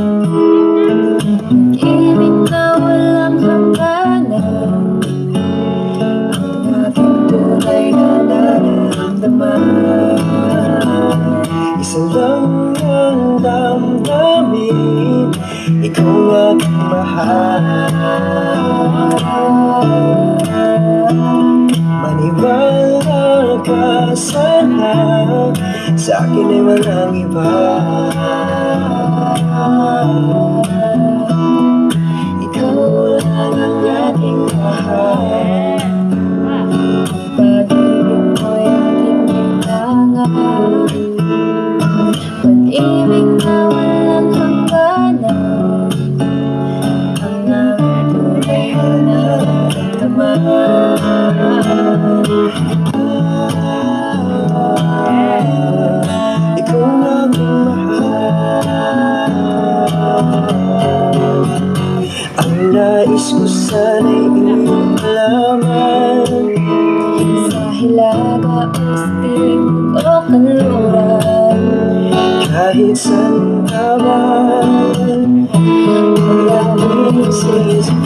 Pag-ibig na walang hangganan, ang aking tunay na nararamdaman. Isa lang ang damdamin, ikaw ang mahal. Maniwala ka sana, sa akin ay walang iba. Ikaw lang ang aking mahal. Pag-ibig mo'y aking kailangan. Pag-ibig na walang hangganan, ang aking tunay na nararamdaman. Ikaw lang ang mahal. Ang nais ko sana'y iyong malaman, Sa hilaga o stimog o kanluran, kahit saan ka man, ang lamig sa isip.